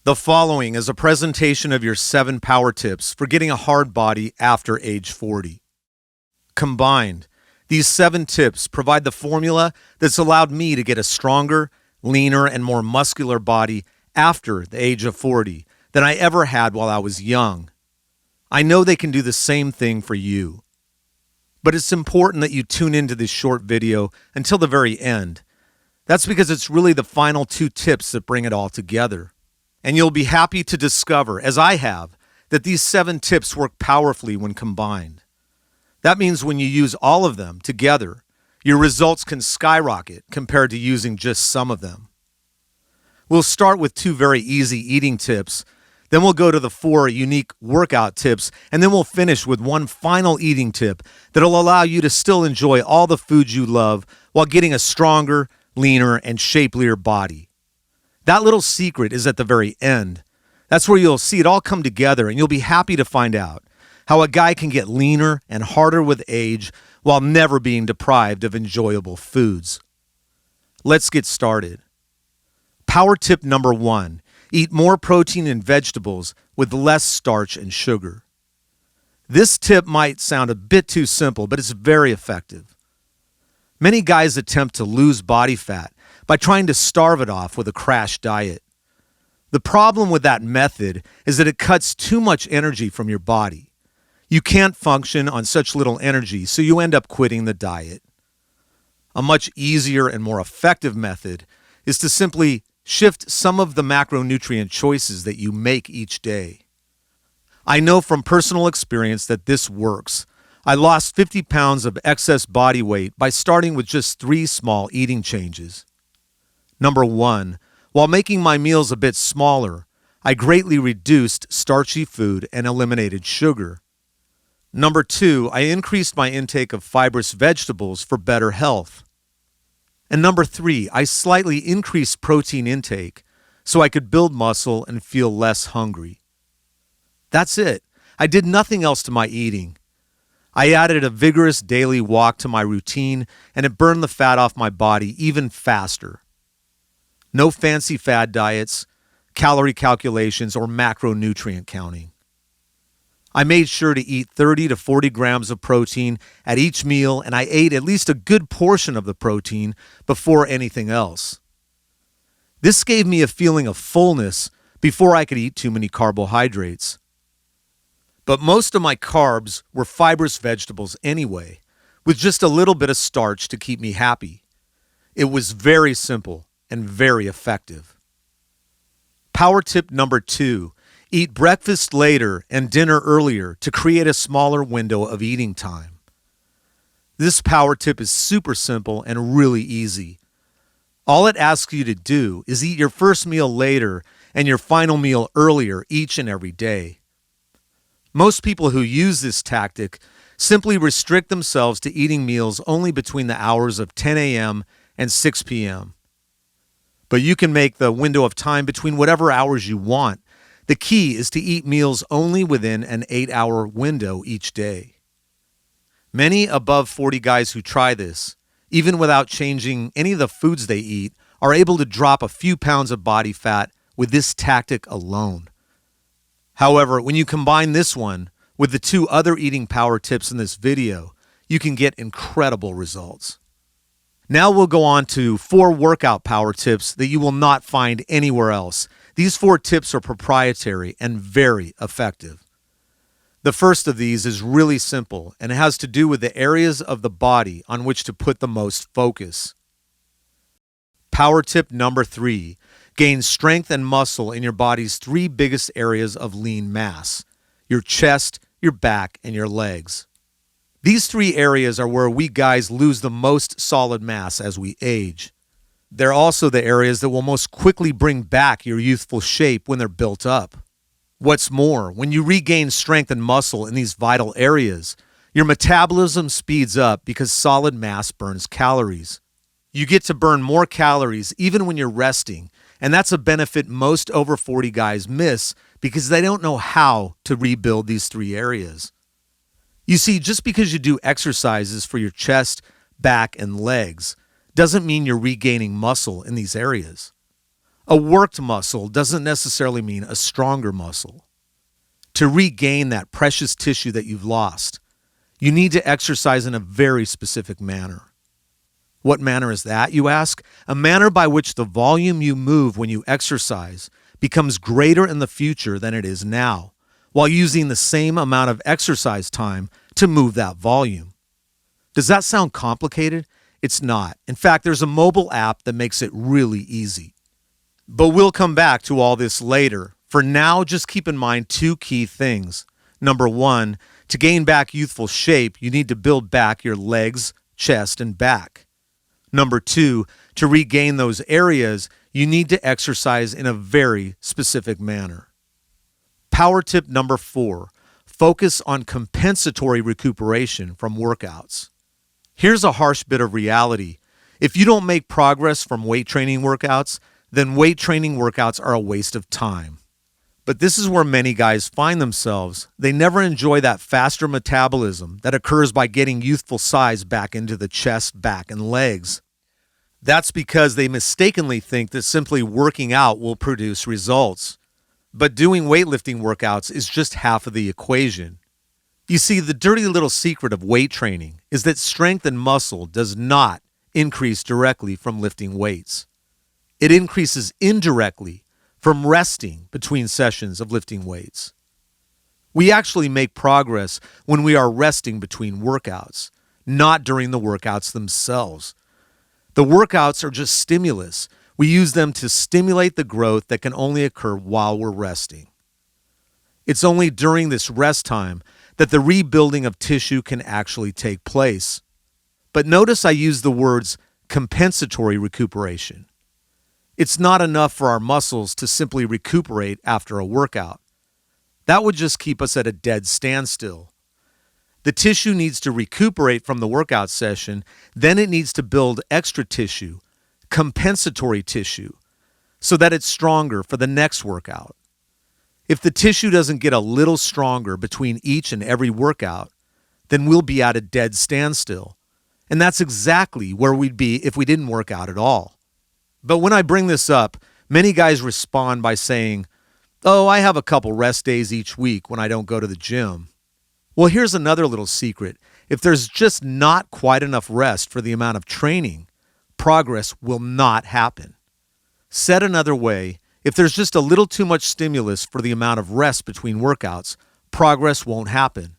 The following is a presentation of your 7 power tips for getting a hard body after age 40. Combined, these 7 tips provide the formula that's allowed me to get a stronger, leaner, and more muscular body after the age of 40 than I ever had while I was young. I know they can do the same thing for you. But it's important that you tune into this short video until the very end. That's because it's really the final 2 tips that bring it all together. And you'll be happy to discover, as I have, that these 7 tips work powerfully when combined. That means when you use all of them together, your results can skyrocket compared to using just some of them. We'll start with 2 very easy eating tips, then we'll go to the 4 unique workout tips, and then we'll finish with one final eating tip that'll allow you to still enjoy all the foods you love while getting a stronger, leaner, and shapelier body. That little secret is at the very end. That's where you'll see it all come together, and you'll be happy to find out how a guy can get leaner and harder with age while never being deprived of enjoyable foods. Let's get started. Power tip number 1, eat more protein and vegetables with less starch and sugar. This tip might sound a bit too simple, but it's very effective. Many guys attempt to lose body fat by trying to starve it off with a crash diet. The problem with that method is that it cuts too much energy from your body. You can't function on such little energy, so you end up quitting the diet. A much easier and more effective method is to simply shift some of the macronutrient choices that you make each day. I know from personal experience that this works. I lost 50 pounds of excess body weight by starting with just 3 small eating changes. Number 1, while making my meals a bit smaller, I greatly reduced starchy food and eliminated sugar. Number 2, I increased my intake of fibrous vegetables for better health. And number 3, I slightly increased protein intake so I could build muscle and feel less hungry. That's it. I did nothing else to my eating. I added a vigorous daily walk to my routine, and it burned the fat off my body even faster. No fancy fad diets, calorie calculations, or macronutrient counting. I made sure to eat 30 to 40 grams of protein at each meal, and I ate at least a good portion of the protein before anything else. This gave me a feeling of fullness before I could eat too many carbohydrates. But most of my carbs were fibrous vegetables anyway, with just a little bit of starch to keep me happy. It was very simple and very effective. Power tip number 2, eat breakfast later and dinner earlier to create a smaller window of eating time. This power tip is super simple and really easy. All it asks you to do is eat your first meal later and your final meal earlier each and every day. Most people who use this tactic simply restrict themselves to eating meals only between the hours of 10 a.m. and 6 p.m. But you can make the window of time between whatever hours you want. The key is to eat meals only within an 8-hour window each day. Many above 40 guys who try this, even without changing any of the foods they eat, are able to drop a few pounds of body fat with this tactic alone. However, when you combine this one with the 2 other eating power tips in this video, you can get incredible results. Now we'll go on to 4 workout power tips that you will not find anywhere else. These 4 tips are proprietary and very effective. The first of these is really simple and it has to do with the areas of the body on which to put the most focus. Power tip number 3, gain strength and muscle in your body's 3 biggest areas of lean mass: your chest, your back, and your legs. These 3 areas are where we guys lose the most solid mass as we age. They're also the areas that will most quickly bring back your youthful shape when they're built up. What's more, when you regain strength and muscle in these vital areas, your metabolism speeds up because solid mass burns calories. You get to burn more calories even when you're resting, and that's a benefit most over 40 guys miss because they don't know how to rebuild these 3 areas. You see, just because you do exercises for your chest, back, and legs doesn't mean you're regaining muscle in these areas. A worked muscle doesn't necessarily mean a stronger muscle. To regain that precious tissue that you've lost, you need to exercise in a very specific manner. What manner is that, you ask? A manner by which the volume you move when you exercise becomes greater in the future than it is now, while using the same amount of exercise time to move that volume. Does that sound complicated? It's not. In fact, there's a mobile app that makes it really easy. But we'll come back to all this later. For now, just keep in mind two key things. Number one, to gain back youthful shape, you need to build back your legs, chest, and back. Number two, to regain those areas, you need to exercise in a very specific manner. Power tip number 4, focus on compensatory recuperation from workouts. Here's a harsh bit of reality. If you don't make progress from weight training workouts, then weight training workouts are a waste of time. But this is where many guys find themselves. They never enjoy that faster metabolism that occurs by getting youthful size back into the chest, back, and legs. That's because they mistakenly think that simply working out will produce results. But doing weightlifting workouts is just half of the equation. You see, the dirty little secret of weight training is that strength and muscle does not increase directly from lifting weights. It increases indirectly from resting between sessions of lifting weights. We actually make progress when we are resting between workouts, not during the workouts themselves. The workouts are just stimulus. We use them to stimulate the growth that can only occur while we're resting. It's only during this rest time that the rebuilding of tissue can actually take place. But notice I use the words compensatory recuperation. It's not enough for our muscles to simply recuperate after a workout. That would just keep us at a dead standstill. The tissue needs to recuperate from the workout session, then it needs to build extra tissue, compensatory tissue, so that it's stronger for the next workout. If the tissue doesn't get a little stronger between each and every workout, then we'll be at a dead standstill. And that's exactly where we'd be if we didn't work out at all. But when I bring this up, many guys respond by saying, "Oh, I have a couple rest days each week when I don't go to the gym." Well, here's another little secret. If there's just not quite enough rest for the amount of training, progress will not happen. Said another way, if there's just a little too much stimulus for the amount of rest between workouts, progress won't happen.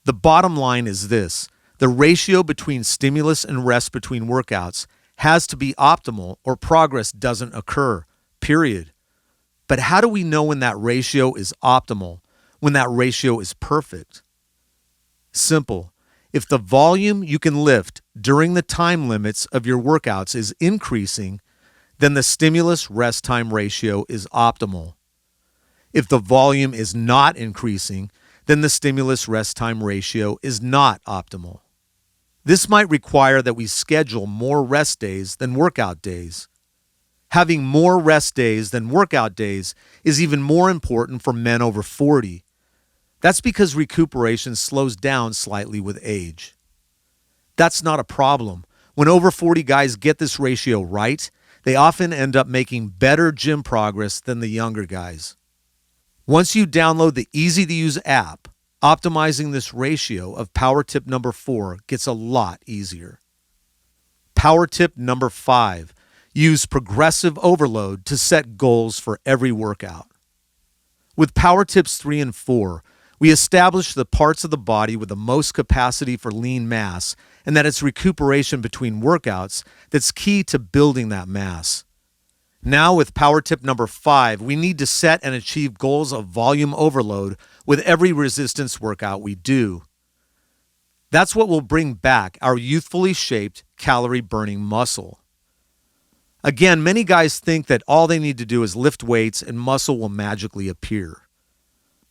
The bottom line is this: the ratio between stimulus and rest between workouts has to be optimal or progress doesn't occur, period. But how do we know when that ratio is optimal, when that ratio is perfect? Simple. If the volume you can lift during the time limits of your workouts is increasing, then the stimulus-rest time ratio is optimal. If the volume is not increasing, then the stimulus-rest time ratio is not optimal. This might require that we schedule more rest days than workout days. Having more rest days than workout days is even more important for men over 40. That's because recuperation slows down slightly with age. That's not a problem. When over 40 guys get this ratio right, they often end up making better gym progress than the younger guys. Once you download the easy-to-use app, optimizing this ratio of power tip number 4 gets a lot easier. Power tip number 5, use progressive overload to set goals for every workout. With power tips 3 and 4, we establish the parts of the body with the most capacity for lean mass and that it's recuperation between workouts that's key to building that mass. Now with power tip number 5, we need to set and achieve goals of volume overload with every resistance workout we do. That's what will bring back our youthfully shaped, calorie-burning muscle. Again, many guys think that all they need to do is lift weights and muscle will magically appear.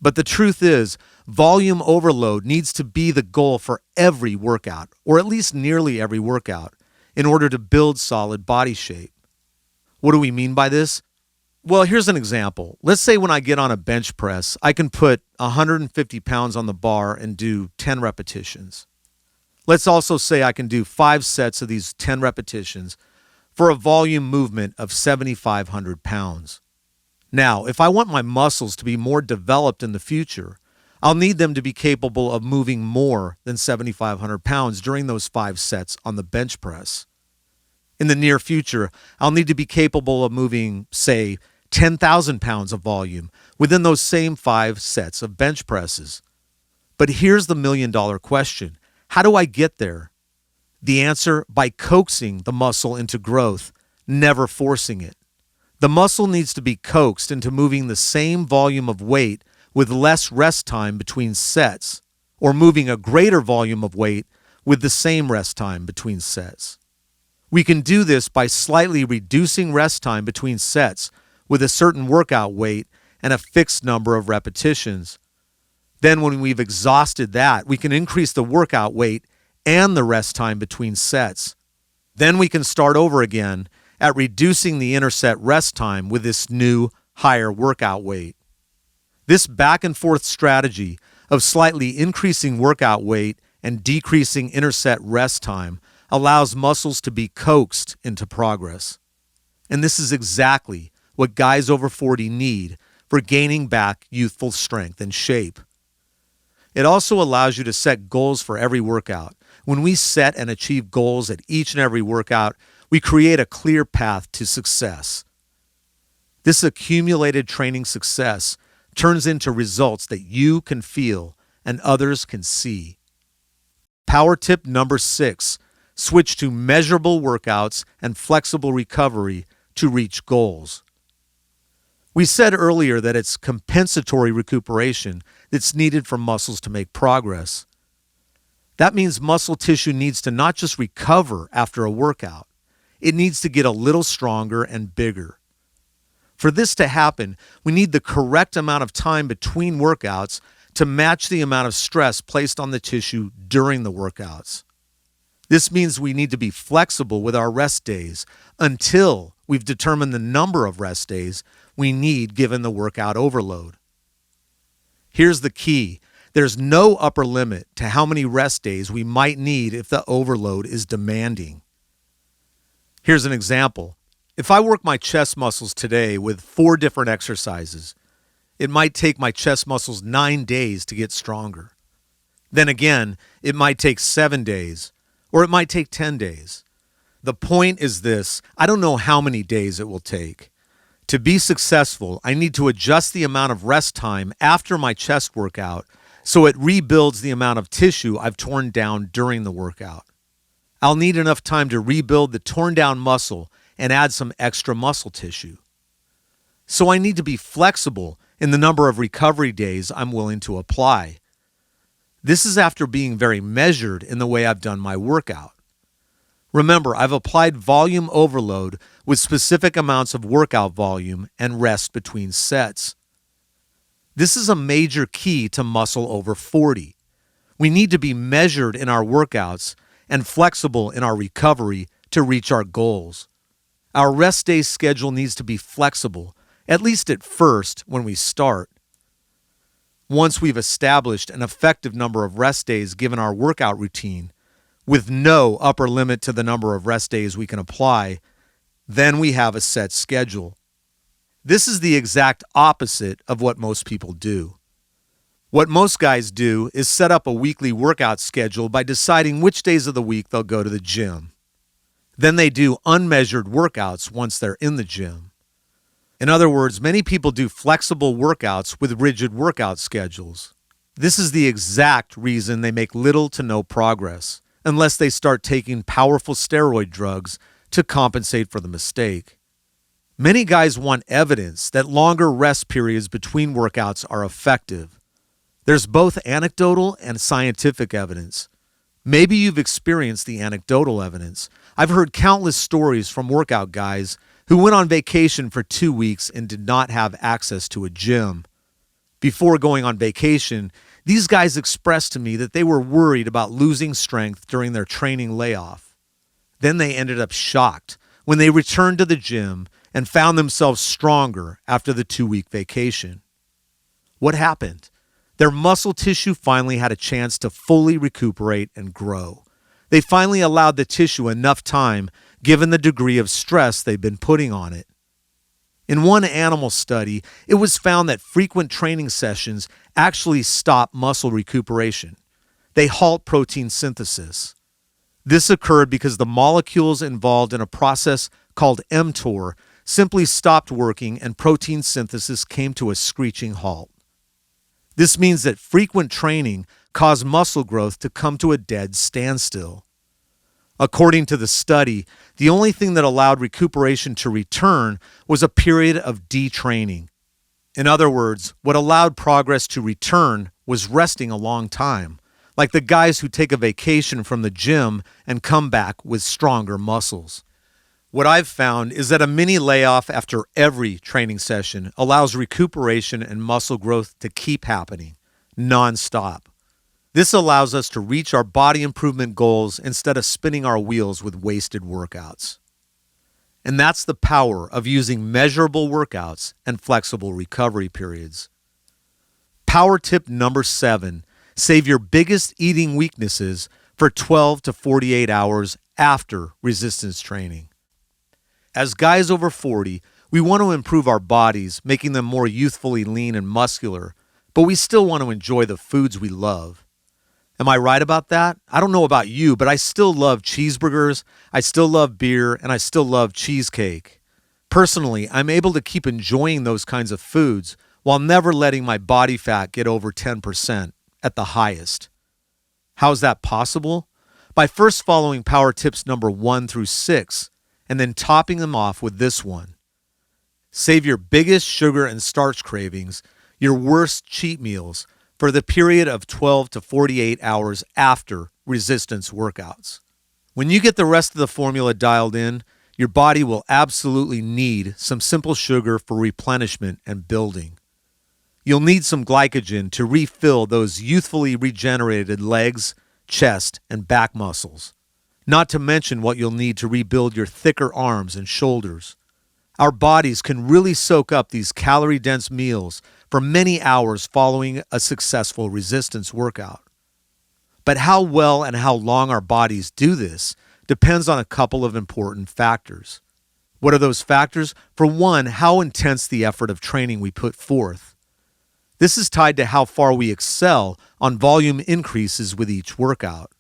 But the truth is, volume overload needs to be the goal for every workout, or at least nearly every workout, in order to build solid body shape. What do we mean by this? Well, here's an example. Let's say when I get on a bench press, I can put 150 pounds on the bar and do 10 repetitions. Let's also say I can do 5 sets of these 10 repetitions for a volume movement of 7,500 pounds. Now, if I want my muscles to be more developed in the future, I'll need them to be capable of moving more than 7,500 pounds during those 5 sets on the bench press. In the near future, I'll need to be capable of moving, say, 10,000 pounds of volume within those same 5 sets of bench presses. But here's the million-dollar question. How do I get there? The answer: by coaxing the muscle into growth, never forcing it. The muscle needs to be coaxed into moving the same volume of weight with less rest time between sets, or moving a greater volume of weight with the same rest time between sets. We can do this by slightly reducing rest time between sets with a certain workout weight and a fixed number of repetitions. Then when we've exhausted that, we can increase the workout weight and the rest time between sets. Then we can start over again at reducing the interset rest time with this new, higher workout weight. This back and forth strategy of slightly increasing workout weight and decreasing interset rest time allows muscles to be coaxed into progress. And this is exactly what guys over 40 need for gaining back youthful strength and shape. It also allows you to set goals for every workout. When we set and achieve goals at each and every workout, we create a clear path to success. This accumulated training success turns into results that you can feel and others can see. Power tip number 6, switch to measurable workouts and flexible recovery to reach goals. We said earlier that it's compensatory recuperation that's needed for muscles to make progress. That means muscle tissue needs to not just recover after a workout, it needs to get a little stronger and bigger. For this to happen, we need the correct amount of time between workouts to match the amount of stress placed on the tissue during the workouts. This means we need to be flexible with our rest days until we've determined the number of rest days we need given the workout overload. Here's the key. There's no upper limit to how many rest days we might need if the overload is demanding. Here's an example. If I work my chest muscles today with 4 different exercises, it might take my chest muscles 9 days to get stronger. Then again, it might take 7 days, or it might take 10 days. The point is this: I don't know how many days it will take. To be successful, I need to adjust the amount of rest time after my chest workout so it rebuilds the amount of tissue I've torn down during the workout. I'll need enough time to rebuild the torn down muscle and add some extra muscle tissue. So I need to be flexible in the number of recovery days I'm willing to apply. This is after being very measured in the way I've done my workout. Remember, I've applied volume overload with specific amounts of workout volume and rest between sets. This is a major key to muscle over 40. We need to be measured in our workouts and flexible in our recovery to reach our goals. Our rest day schedule needs to be flexible, at least at first when we start. Once we've established an effective number of rest days given our workout routine, with no upper limit to the number of rest days we can apply, then we have a set schedule. This is the exact opposite of what most people do. What most guys do is set up a weekly workout schedule by deciding which days of the week they'll go to the gym. Then they do unmeasured workouts once they're in the gym. In other words, many people do flexible workouts with rigid workout schedules. This is the exact reason they make little to no progress, unless they start taking powerful steroid drugs to compensate for the mistake. Many guys want evidence that longer rest periods between workouts are effective. There's both anecdotal and scientific evidence. Maybe you've experienced the anecdotal evidence. I've heard countless stories from workout guys who went on vacation for 2 weeks and did not have access to a gym. Before going on vacation, these guys expressed to me that they were worried about losing strength during their training layoff. Then they ended up shocked when they returned to the gym and found themselves stronger after the 2-week vacation. What happened? Their muscle tissue finally had a chance to fully recuperate and grow. They finally allowed the tissue enough time given the degree of stress they've been putting on it. In one animal study, it was found that frequent training sessions actually stop muscle recuperation. They halt protein synthesis. This occurred because the molecules involved in a process called mTOR simply stopped working and protein synthesis came to a screeching halt. This means that frequent training caused muscle growth to come to a dead standstill. According to the study, the only thing that allowed recuperation to return was a period of detraining. In other words, what allowed progress to return was resting a long time, like the guys who take a vacation from the gym and come back with stronger muscles. What I've found is that a mini layoff after every training session allows recuperation and muscle growth to keep happening, nonstop. This allows us to reach our body improvement goals instead of spinning our wheels with wasted workouts. And that's the power of using measurable workouts and flexible recovery periods. Power tip number 7, save your biggest eating weaknesses for 12 to 48 hours after resistance training. As guys over 40, we want to improve our bodies, making them more youthfully lean and muscular, but we still want to enjoy the foods we love. Am I right about that? I don't know about you, but I still love cheeseburgers, I still love beer, and I still love cheesecake. Personally, I'm able to keep enjoying those kinds of foods while never letting my body fat get over 10% at the highest. How is that possible? By first following power tips number 1 through 6, and then topping them off with this one. Save your biggest sugar and starch cravings, your worst cheat meals, for the period of 12 to 48 hours after resistance workouts. When you get the rest of the formula dialed in, your body will absolutely need some simple sugar for replenishment and building. You'll need some glycogen to refill those youthfully regenerated legs, chest, and back muscles. Not to mention what you'll need to rebuild your thicker arms and shoulders. Our bodies can really soak up these calorie-dense meals for many hours following a successful resistance workout. But how well and how long our bodies do this depends on a couple of important factors. What are those factors? For one, how intense the effort of training we put forth. This is tied to how far we excel on volume increases with each workout.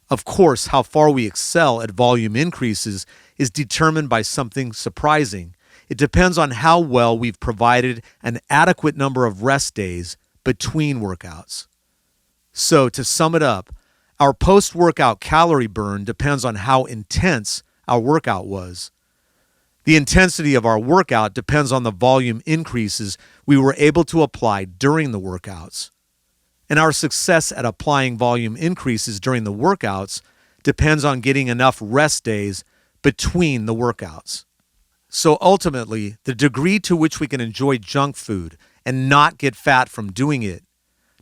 Of course, how far we excel at volume increases is determined by something surprising. It depends on how well we've provided an adequate number of rest days between workouts. So, to sum it up, our post-workout calorie burn depends on how intense our workout was. The intensity of our workout depends on the volume increases we were able to apply during the workouts. And our success at applying volume increases during the workouts depends on getting enough rest days between the workouts. So ultimately, the degree to which we can enjoy junk food and not get fat from doing it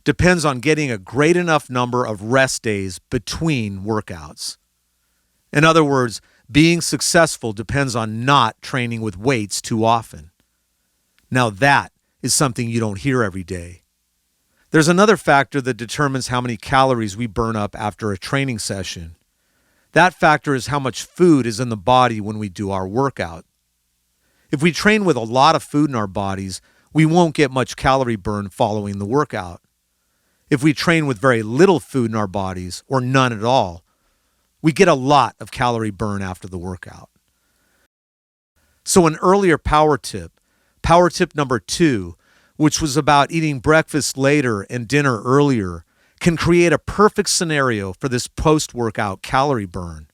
depends on getting a great enough number of rest days between workouts. In other words, being successful depends on not training with weights too often. Now that is something you don't hear every day. There's another factor that determines how many calories we burn up after a training session. That factor is how much food is in the body when we do our workout. If we train with a lot of food in our bodies, we won't get much calorie burn following the workout. If we train with very little food in our bodies, or none at all, we get a lot of calorie burn after the workout. So an earlier power tip number 2, which was about eating breakfast later and dinner earlier, can create a perfect scenario for this post-workout calorie burn.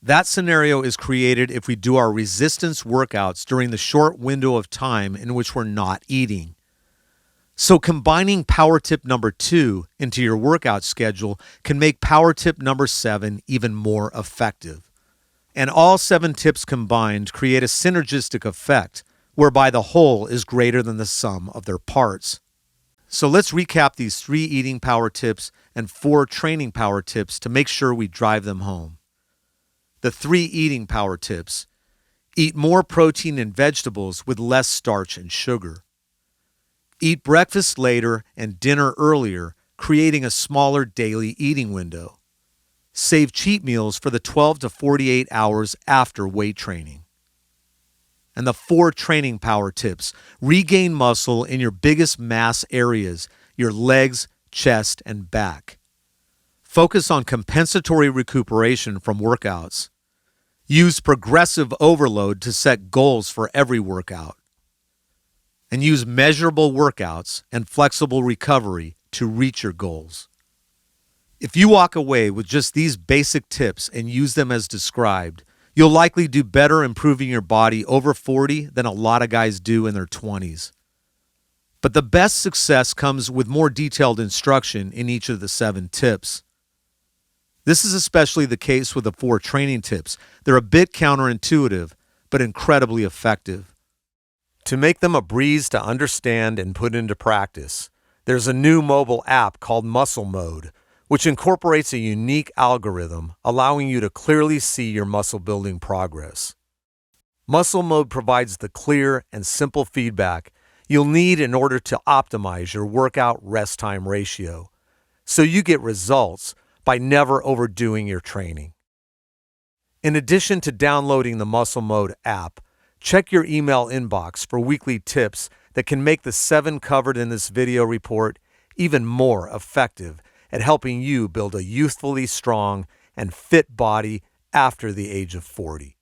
That scenario is created if we do our resistance workouts during the short window of time in which we're not eating. So combining power tip number 2 into your workout schedule can make power tip number 7 even more effective. And all 7 tips combined create a synergistic effect whereby the whole is greater than the sum of their parts. So let's recap these 3 eating power tips and 4 training power tips to make sure we drive them home. The 3 eating power tips: eat more protein and vegetables with less starch and sugar. Eat breakfast later and dinner earlier, creating a smaller daily eating window. Save cheat meals for the 12 to 48 hours after weight training. And the 4 training power tips. Regain muscle in your biggest mass areas, your legs, chest, and back. Focus on compensatory recuperation from workouts. Use progressive overload to set goals for every workout. And use measurable workouts and flexible recovery to reach your goals. If you walk away with just these basic tips and use them as described, you'll likely do better improving your body over 40 than a lot of guys do in their 20s. But the best success comes with more detailed instruction in each of the 7 tips. This is especially the case with the 4 training tips. They're a bit counterintuitive, but incredibly effective. To make them a breeze to understand and put into practice, there's a new mobile app called Muscle Mode, which incorporates a unique algorithm allowing you to clearly see your muscle building progress. Muscle Mode provides the clear and simple feedback you'll need in order to optimize your workout rest time ratio, so you get results by never overdoing your training. In addition to downloading the Muscle Mode app, check your email inbox for weekly tips that can make the 7 covered in this video report even more effective at helping you build a youthfully strong and fit body after the age of 40.